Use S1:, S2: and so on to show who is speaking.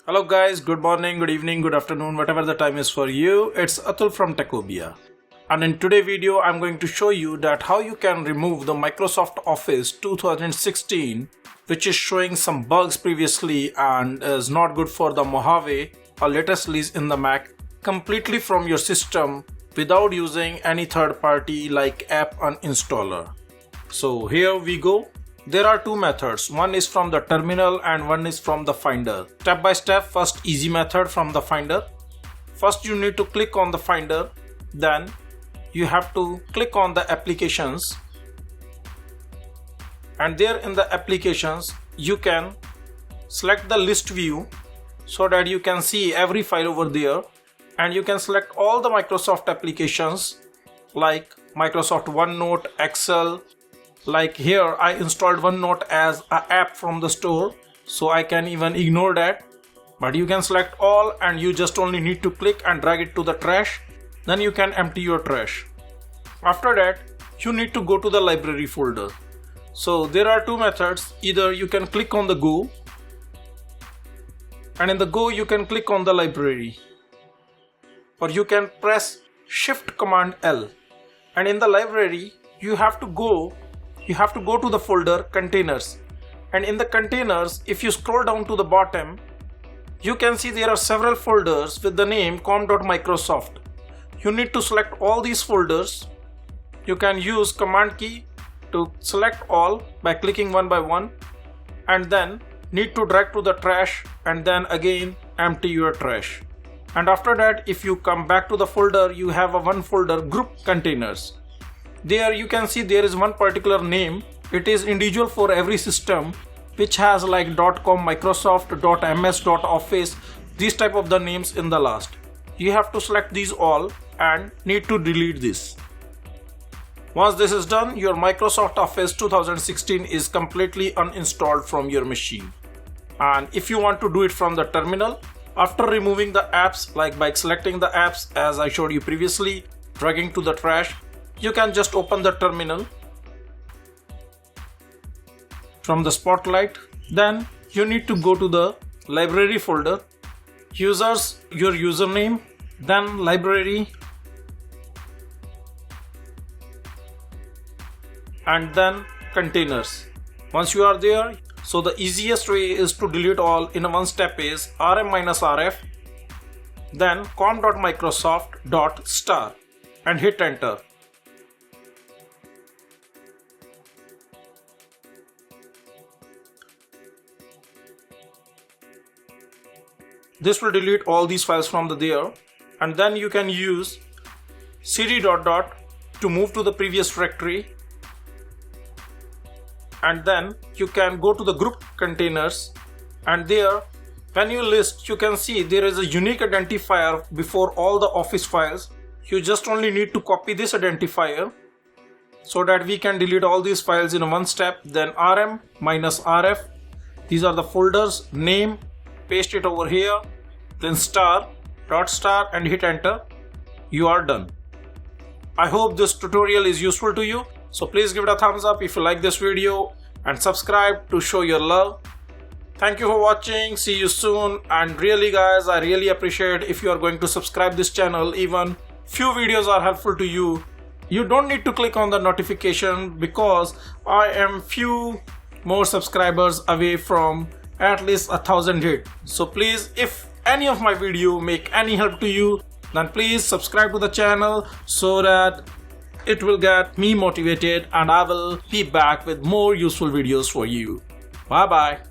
S1: Hello guys, good morning, good evening, good afternoon, whatever the time is for you. It's Atul from Techobia. And in today's video, I'm going to show you that how you can remove the Microsoft Office 2016, which is showing some bugs previously and is not good for the Mojave or latest release in the Mac, completely from your system without using any third party like app uninstaller. So here we go. There are two methods, one is from the terminal and one is from the Finder. Step by step, first easy method from the Finder. First you need to click on the Finder, then you have to click on the applications, and there in the applications you can select the list view so that you can see every file over there, and you can select all the Microsoft applications like Microsoft OneNote, Excel. Like here I installed OneNote as an app from the store, so I can even ignore that, but you can select all and you just only need to click and drag it to the trash. Then you can empty your trash. After that you need to go to the library folder. So there are two methods, either you can click on the Go, and in the Go you can click on the library, or you can press Shift Command L, and in the library you have to go to the folder Containers, and in the Containers, if you scroll down to the bottom, you can see there are several folders with the name com.microsoft. You need to select all these folders. You can use Command key to select all by clicking one by one, and then need to drag to the trash and then again empty your trash. And after that, if you come back to the folder, you have a one folder Group Containers. There you can see there is one particular name. It is individual for every system, which has like .com, Microsoft, .ms, .office, these type of the names in the last. You have to select these all and need to delete this. Once this is done, your Microsoft Office 2016 is completely uninstalled from your machine. And if you want to do it from the terminal, after removing the apps, like by selecting the apps as I showed you previously, dragging to the trash, you can just open the terminal from the spotlight. Then you need to go to the library folder, users, your username, then library, and then containers. Once you are there, so the easiest way is to delete all in one step is rm-rf, then com.microsoft.star and hit enter. This will delete all these files from there, and then you can use cd ... to move to the previous directory, and then you can go to the Group Containers, and there when you list you can see there is a unique identifier before all the Office files. You just only need to copy this identifier so that we can delete all these files in one step. Then rm-rf, these are the folders, name, paste it over here, then star and hit enter. You are done. I hope this tutorial is useful to you, so please give it a thumbs up if you like this video and subscribe to show your love. Thank you for watching, see you soon, and really guys, I really appreciate if you are going to subscribe this channel. Even few videos are helpful to you. You don't need to click on the notification because I am few more subscribers away from at least 1,000 hit. So please, if any of my video make any help to you, then please subscribe to the channel so that it will get me motivated and I will be back with more useful videos for you. Bye bye.